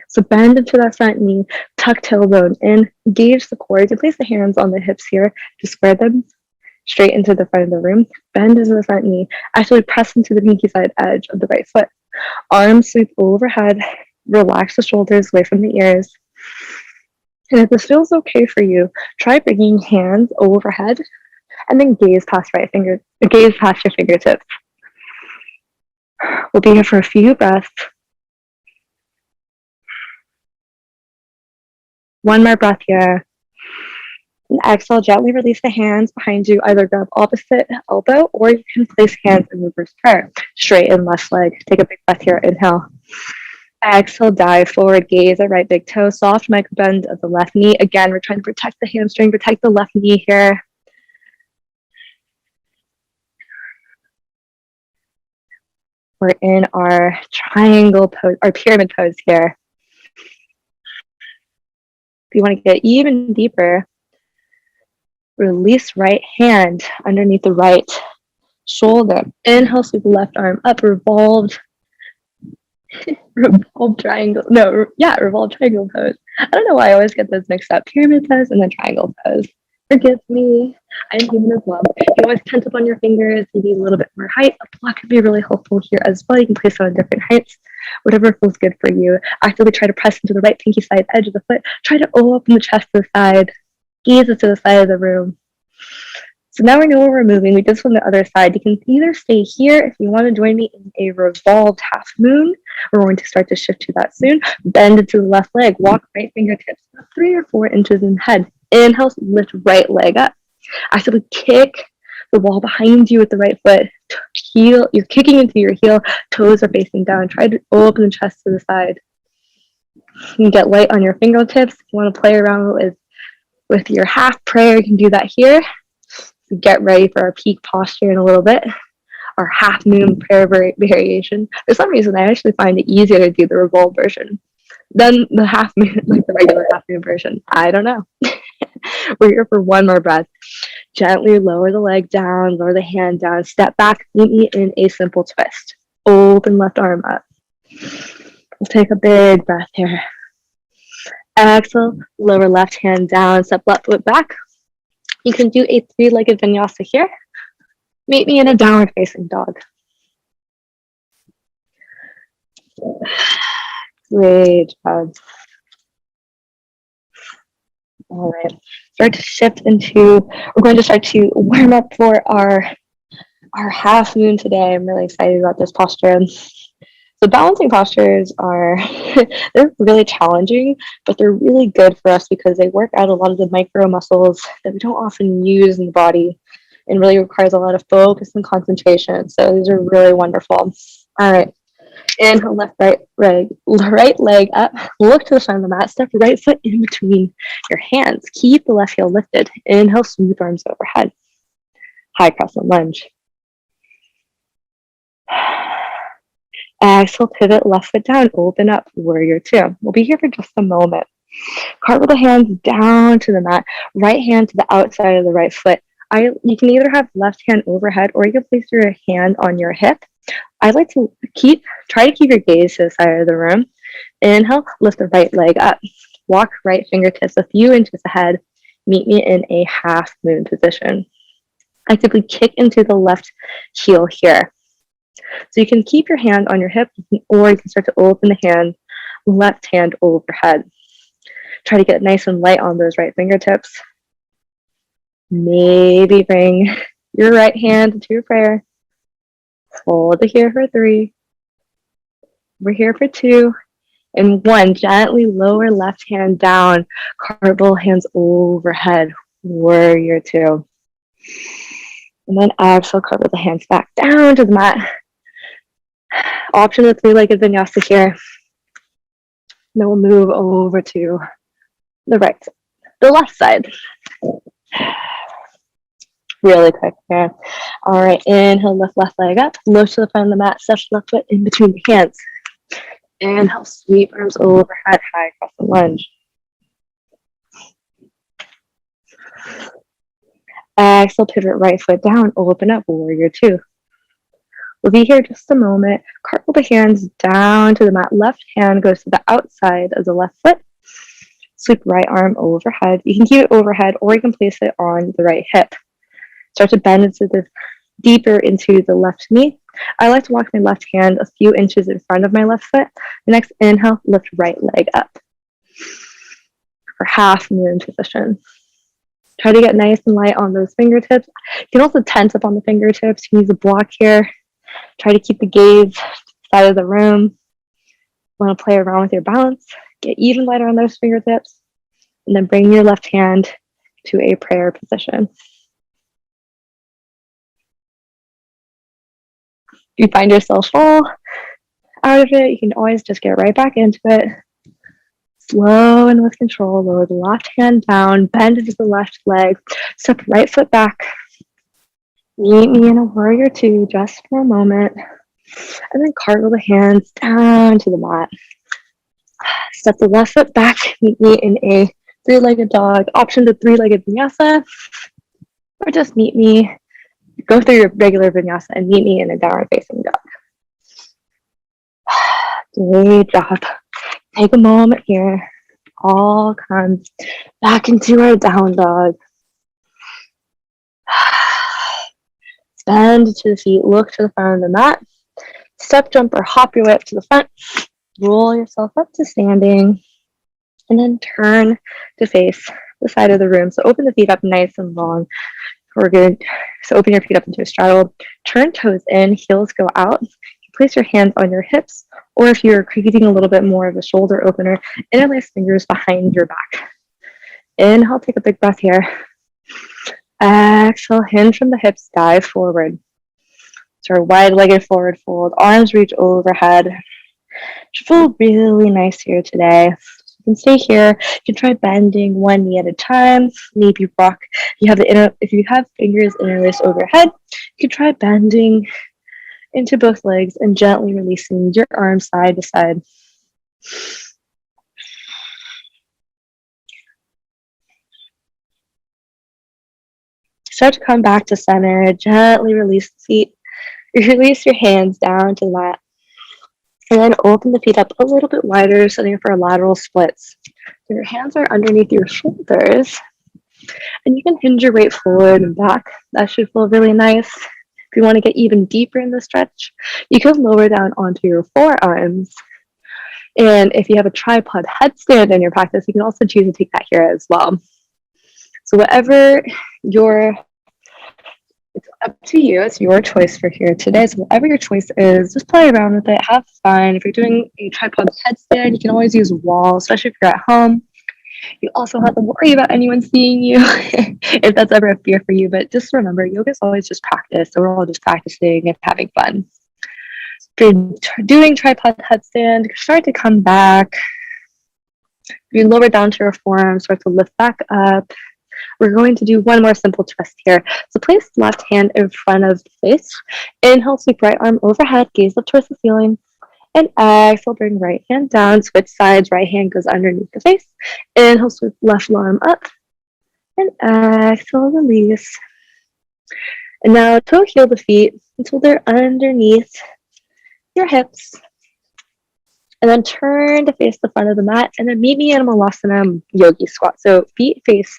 So bend into that front knee, tuck tailbone in, engage the core. You can place the hands on the hips here to square them straight into the front of the room. Bend into the front knee, actually press into the pinky side edge of the right foot. Arms sweep overhead, relax the shoulders away from the ears. And if this feels okay for you, try bringing hands overhead and then gaze past your fingertips. We'll be here for a few breaths. One more breath here. And exhale, gently release the hands behind you. Either grab opposite elbow or you can place hands in reverse prayer. Straighten left leg. Take a big breath here. Inhale. Exhale, dive forward, gaze at right big toe, soft micro bend of the left knee. Again, we're trying to protect the hamstring, protect the left knee here. We're in our triangle pose, our pyramid pose here. If you want to get even deeper, release right hand underneath the right shoulder. Inhale, sweep the left arm up, revolved triangle. No, yeah, revolved triangle pose. I don't know why I always get those mixed up. Pyramid pose and then triangle pose. Forgive me. I'm human as well. You can always tense up on your fingers. You need a little bit more height. A block could be really helpful here as well. You can place it on different heights, whatever feels good for you. Actively try to press into the right pinky side edge of the foot. Try to open the chest to the side. Gaze it to the side of the room. So now we know where we're moving. We did this on the other side. You can either stay here if you want to join me in a revolved half moon. We're going to start to shift to that soon. Bend into the left leg. Walk right fingertips 3 or 4 inches in head. Inhale, lift right leg up. Actively kick the wall behind you with the right foot. Heel, you're kicking into your heel. Toes are facing down. Try to open the chest to the side. You can get light on your fingertips. If you want to play around with your half prayer, you can do that here. Get ready for our peak posture in a little bit. Our half moon prayer variation. For some reason, I actually find it easier to do the revolved version than the half moon, like the regular half moon version. I don't know. We're here for one more breath. Gently lower the leg down, lower the hand down, step back, meet me in a simple twist. Open left arm up. We'll take a big breath here. Exhale, lower left hand down, step left foot back. You can do a 3-legged vinyasa here. Meet me in a downward facing dog. Great job. All right. Start to shift into, we're going to start to warm up for our half moon today. I'm really excited about this posture. So balancing postures are, they're really challenging, but they're really good for us because they work out a lot of the micro muscles that we don't often use in the body and really requires a lot of focus and concentration. So these are really wonderful. All right. Inhale, right leg up. Look to the front of the mat. Step right foot in between your hands. Keep the left heel lifted. Inhale, sweep arms overhead. High crescent lunge. Exhale, pivot left foot down. Open up, warrior 2. We'll be here for just a moment. Cartwheel the hands down to the mat. Right hand to the outside of the right foot. You can either have left hand overhead or you can place your hand on your hip. I like to try to keep your gaze to the side of the room. Inhale, lift the right leg up. Walk right fingertips a few inches ahead. Meet me in a half moon position. Actively kick into the left heel here. So you can keep your hand on your hip or you can start to open the hand, left hand overhead. Try to get nice and light on those right fingertips. Maybe bring your right hand into your prayer. Hold it here for 3. We're here for 2. And 1, gently lower left hand down. Cartwheel hands overhead. Warrior 2. And then exhale, cartwheel the hands back down to the mat. Option the 3-legged vinyasa here. Then we'll move over to the right side, the left side. Really quick here. All right, inhale, lift left leg up. Look to the front of the mat. Step left foot in between the hands. Inhale, sweep arms overhead, high crescent lunge. Exhale, pivot right foot down. Open up, warrior 2. We'll be here just a moment. Cartwheel the hands down to the mat. Left hand goes to the outside of the left foot. Sweep right arm overhead. You can keep it overhead or you can place it on the right hip. Start to bend deeper into the left knee. I like to walk my left hand a few inches in front of my left foot. The next inhale, lift right leg up for half moon position. Try to get nice and light on those fingertips. You can also tense up on the fingertips. You can use a block here. Try to keep the gaze side of the room. Want to play around with your balance. Get even lighter on those fingertips. And then bring your left hand to a prayer position. If you find yourself fall out of it, you can always just get right back into it. Slow and with control, lower the left hand down, bend into the left leg, step right foot back. Meet me in a warrior 2 just for a moment. And then cartwheel the hands down to the mat. Step the left foot back, meet me in a 3-legged dog. Option to 3-legged vinyasa. Or just meet me, go through your regular vinyasa and meet me in a downward facing dog. Great job. Take a moment here. All come back into our down dog. Bend to the feet, look to the front of the mat. Step, jump, or hop your way up to the front. Roll yourself up to standing. And then turn to face the side of the room. So open the feet up nice and long. We're good. So open your feet up into a straddle. Turn toes in, heels go out. Place your hands on your hips, or if you're creating a little bit more of a shoulder opener, interlace fingers behind your back. Inhale, take a big breath here. Exhale, hinge from the hips, dive forward. So wide-legged forward fold, arms reach overhead. Should feel really nice here today. You can stay here. You can try bending one knee at a time. Maybe rock. If you have fingers interlaced overhead, you can try bending into both legs and gently releasing your arms side to side. Start to come back to center. Gently release the feet. Release your hands down to the mat. And then open the feet up a little bit wider, setting for lateral splits. So your hands are underneath your shoulders. And you can hinge your weight forward and back. That should feel really nice. If you want to get even deeper in the stretch, you can lower down onto your forearms. And if you have a tripod headstand in your practice, you can also choose to take that here as well. So whatever it's up to you. It's your choice for here today. So whatever your choice is, just play around with it. Have fun. If you're doing a tripod headstand, you can always use a wall, especially if you're at home. You also don't have to worry about anyone seeing you if that's ever a fear for you. But just remember, yoga is always just practice. So we're all just practicing and having fun. If you're doing tripod headstand, start to come back. You lower down to your forearms, start to lift back up. We're going to do one more simple twist here. So place left hand in front of the face. Inhale, sweep right arm overhead, gaze up towards the ceiling. And exhale, bring right hand down, switch sides, right hand goes underneath the face. Inhale, sweep left arm up. And exhale, release. And now toe heel the feet until they're underneath your hips. And then turn to face the front of the mat. And then meet me in Malasana yogi squat. So feet face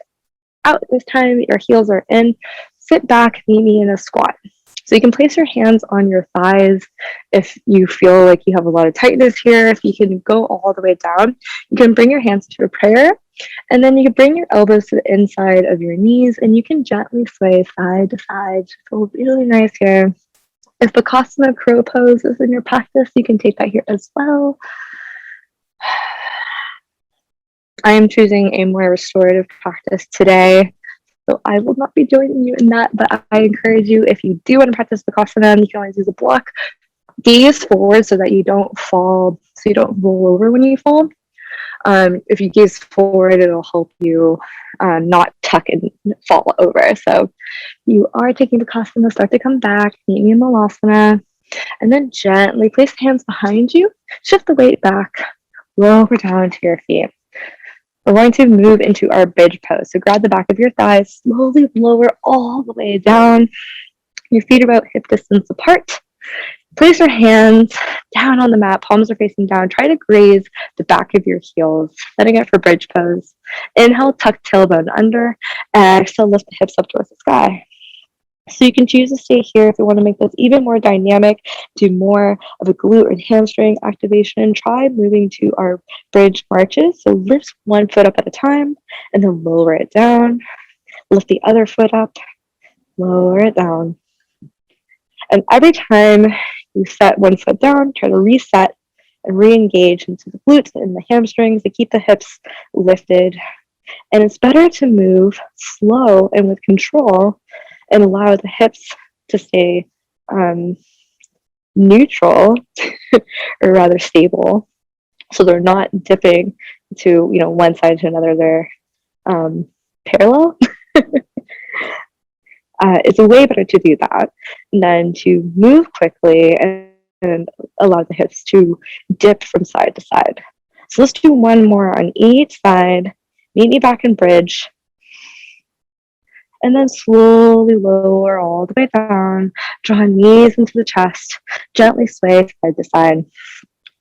out this time, your heels are in. Sit back, meet me in a squat. So you can place your hands on your thighs if you feel like you have a lot of tightness here. If you can go all the way down, you can bring your hands to a prayer. And then you can bring your elbows to the inside of your knees and you can gently sway side to side. Feel really nice here. If Bakasana crow pose is in your practice, you can take that here as well. I am choosing a more restorative practice today, so I will not be joining you in that, but I encourage you, if you do want to practice Bakasana, you can always use a block. Gaze forward so that you don't fall, so you don't roll over when you fall. If you gaze forward, it'll help you not tuck and fall over. So you are taking Bakasana, start to come back, meet me in Malasana, and then gently place the hands behind you, shift the weight back, lower down to your feet. We're going to move into our bridge pose. So grab the back of your thighs, slowly lower all the way down. Your feet are about hip distance apart. Place your hands down on the mat, palms are facing down. Try to graze the back of your heels, setting up for bridge pose. Inhale, tuck tailbone under. Exhale, lift the hips up towards the sky. So you can choose to stay here if you want to make this even more dynamic, do more of a glute and hamstring activation. Try moving to our bridge marches. So lift one foot up at a time and then lower it down. Lift the other foot up, lower it down. And every time you set one foot down, try to reset and re-engage into the glutes and the hamstrings to keep the hips lifted. And it's better to move slow and with control and allow the hips to stay neutral or rather stable, so they're not dipping to one side to another. They're parallel. It's way better to do that than to move quickly and allow the hips to dip from side to side. So let's do one more on each side. Meet me back in bridge. And then slowly lower all the way down. Draw knees into the chest. Gently sway side to side.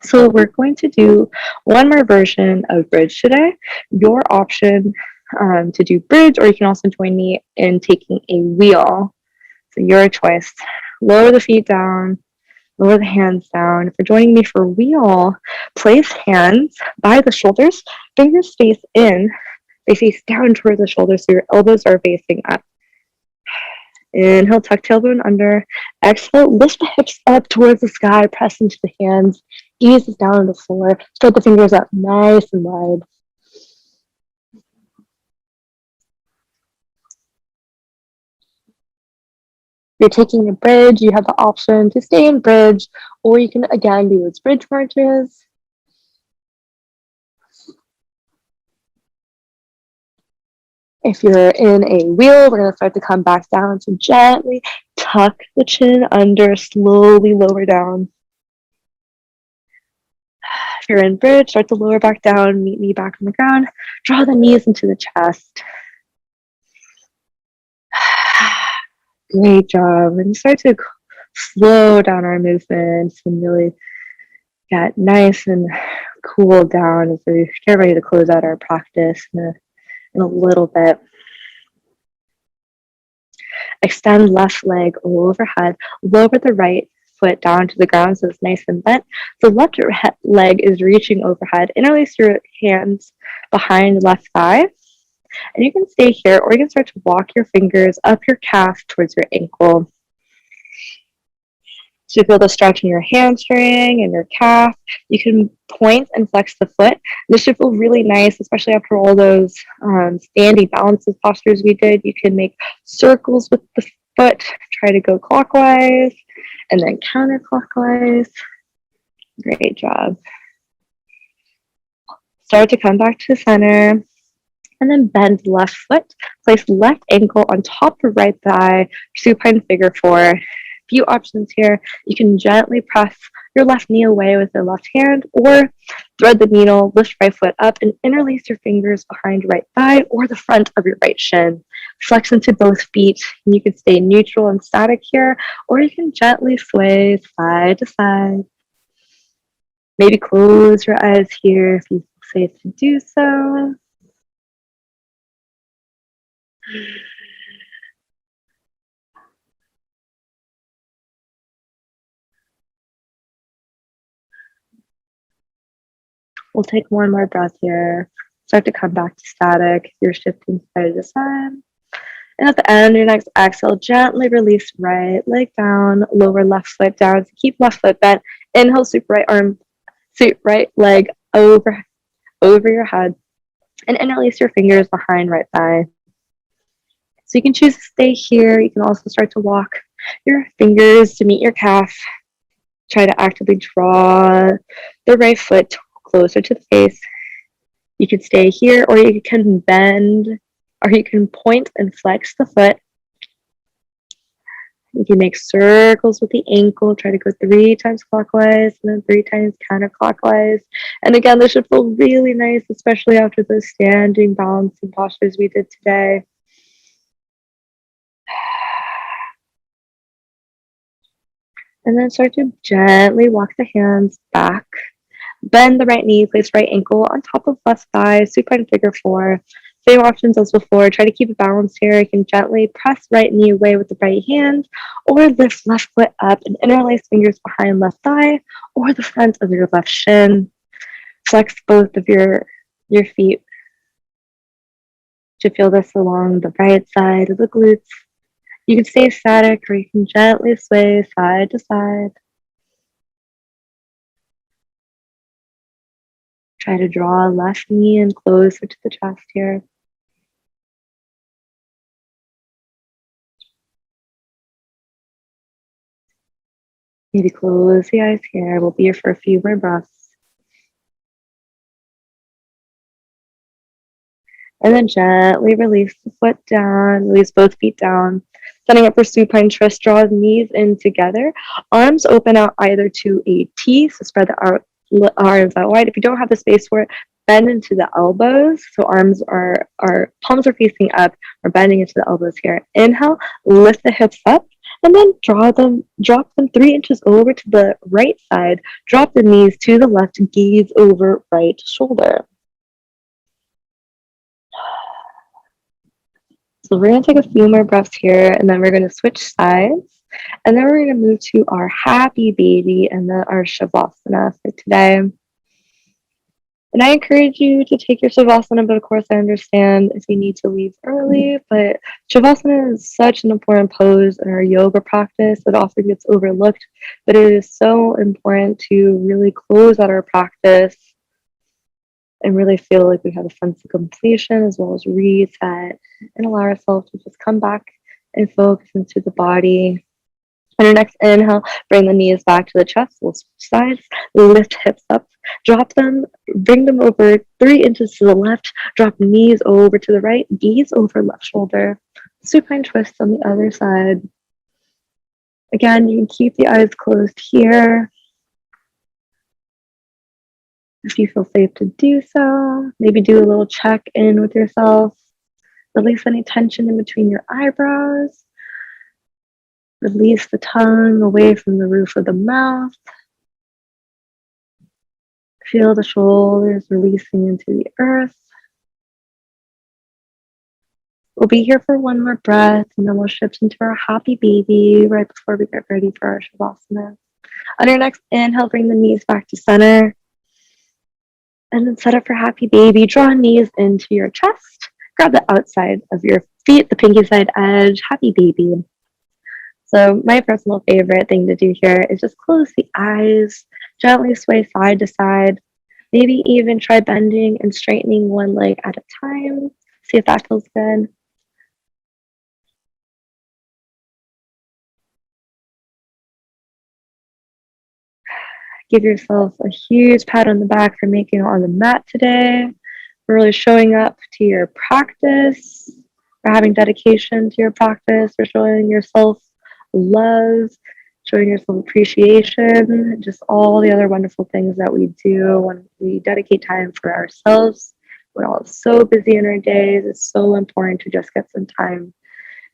So we're going to do one more version of bridge today. Your option to do bridge, or you can also join me in taking a wheel. So your choice. Lower the feet down, lower the hands down. If you're joining me for wheel, place hands by the shoulders, fingers face in, they face down towards the shoulders so your elbows are facing up. Inhale, tuck tailbone under. Exhale, lift the hips up towards the sky, press into the hands, ease down on the floor, spread the fingers up nice and wide. If you're taking a bridge, you have the option to stay in bridge, or you can again do those bridge marches. If you're in a wheel, we're going to start to come back down. So gently tuck the chin under, slowly lower down. If you're in bridge, start to lower back down, meet me back on the ground. Draw the knees into the chest. Great job. And start to slow down our movements and really get nice and cool down as we get ready to close out our practice in a little bit. Extend left leg overhead. Lower the right foot down to the ground so it's nice and bent. The left leg is reaching overhead. Interlace your hands behind left thigh. And you can stay here, or you can start to walk your fingers up your calf towards your ankle. So you feel the stretch in your hamstring and your calf. You can point and flex the foot. This should feel really nice, especially after all those standing balances postures we did. You can make circles with the foot, try to go clockwise and then counterclockwise. Great job. Start to come back to center. And then bend left foot. Place left ankle on top of right thigh, supine figure four. Few options here. You can gently press your left knee away with your left hand, or thread the needle, lift right foot up, and interlace your fingers behind right thigh or the front of your right shin. Flex into both feet. And you can stay neutral and static here, or you can gently sway side to side. Maybe close your eyes here if you feel safe to do so. We'll take one more breath here. Start to come back to static. You're shifting side to side. And at the end of your next exhale, gently release right leg down, lower left foot down. So keep left foot bent. Inhale, sweep right leg over your head. And interlace your fingers behind right thigh. So you can choose to stay here. You can also start to walk your fingers to meet your calf. Try to actively draw the right foot closer to the face. You can stay here, or you can bend, or you can point and flex the foot. You can make circles with the ankle. Try to go 3 times clockwise and then 3 times counterclockwise. And again, this should feel really nice, especially after those standing balancing postures we did today. And then start to gently walk the hands back. Bend the right knee, place right ankle on top of left thigh, supine figure four. Same options as before. Try to keep it balanced here. You can gently press right knee away with the right hand, or lift left foot up and interlace fingers behind left thigh or the front of your left shin. Flex both of your feet to feel this along the right side of the glutes. You can stay static, or you can gently sway side to side. Try to draw left knee in closer to the chest here. Maybe close the eyes here. We'll be here for a few more breaths. And then gently release the foot down, release both feet down. Setting up for supine twist, draw the knees in together. Arms open out either to a T, so spread the arms out wide. If you don't have the space for it, bend into the elbows. So palms are facing up. We're bending into the elbows here. Inhale, lift the hips up, and then drop them 3 inches over to the right side. Drop the knees to the left, gaze over right shoulder. So we're going to take a few more breaths here, and then we're going to switch sides. And then we're going to move to our happy baby and then our shavasana for today. And I encourage you to take your shavasana, but of course I understand if you need to leave early. But shavasana is such an important pose in our yoga practice. It often gets overlooked, but it is so important to really close out our practice and really feel like we have a sense of completion as well as reset and allow ourselves to just come back and focus into the body. On your next inhale, bring the knees back to the chest. We'll switch sides, lift hips up, drop them, bring them over 3 inches to the left, drop knees over to the right, gaze over left shoulder. Supine twist on the other side. Again, you can keep the eyes closed here if you feel safe to do so. Maybe do a little check in with yourself. Release any tension in between your eyebrows. Release the tongue away from the roof of the mouth. Feel the shoulders releasing into the earth. We'll be here for one more breath, and then we'll shift into our happy baby right before we get ready for our shavasana. On your next inhale, bring the knees back to center. And then set up for happy baby. Draw knees into your chest. Grab the outside of your feet, the pinky side edge, happy baby. So my personal favorite thing to do here is just close the eyes, gently sway side to side. Maybe even try bending and straightening one leg at a time. See if that feels good. Give yourself a huge pat on the back for making it on the mat today, for really showing up to your practice, for having dedication to your practice, for showing yourself love, showing yourself appreciation, just all the other wonderful things that we do when we dedicate time for ourselves. We're all so busy in our days. It's so important to just get some time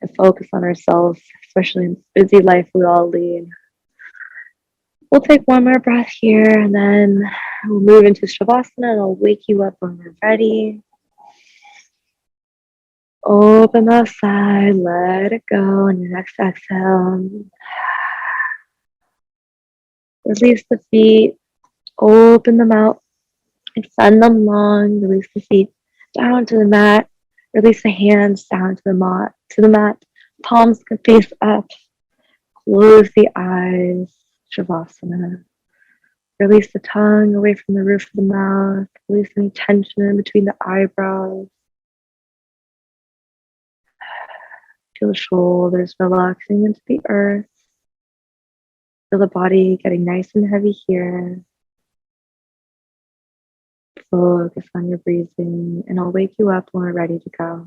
and focus on ourselves, especially in the busy life we all lead. We'll take one more breath here and then we'll move into Shavasana and I'll wake you up when we're ready. Open the side, let it go on your next exhale. Release the feet, open them out, extend them long, release the feet down to the mat, release the hands down to the mat, palms can face up, close the eyes, Shavasana. Release the tongue away from the roof of the mouth. Release any tension in between the eyebrows. Feel the shoulders relaxing into the earth. Feel the body getting nice and heavy here. Focus on your breathing, and I'll wake you up when we're ready to go.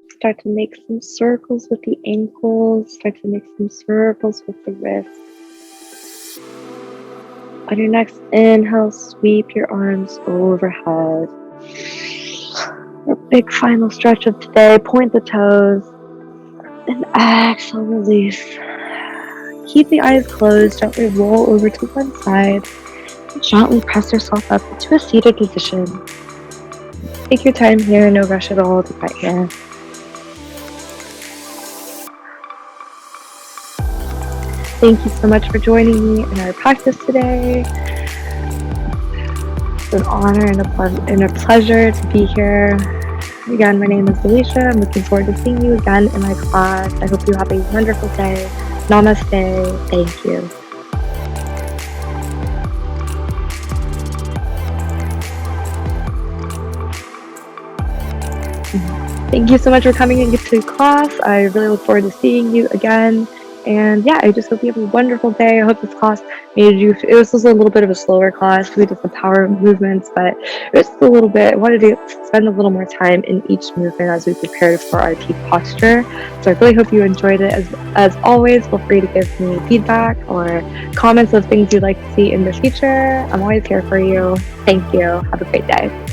Start to make some circles with the ankles. Start to make some circles with the wrists. On your next inhale, sweep your arms overhead. A big final stretch of today. Point the toes. And exhale, release. Keep the eyes closed. Gently roll over to one side. And gently press yourself up into a seated position. Take your time here. No rush at all to get here. Thank you so much for joining me in our practice today. It's an honor and a pleasure to be here. Again, my name is Elisha. I'm looking forward to seeing you again in my class. I hope you have a wonderful day. Namaste. Thank you. Thank you so much for coming into class. I really look forward to seeing you again. And yeah, I just hope you have a wonderful day. I hope this class made you, it was just a little bit of a slower class. We did the power movements, but it was just a little bit, I wanted to spend a little more time in each movement as we prepared for our peak posture. So I really hope you enjoyed it. As always, feel free to give me feedback or comments of things you'd like to see in the future. I'm always here for you. Thank you. Have a great day.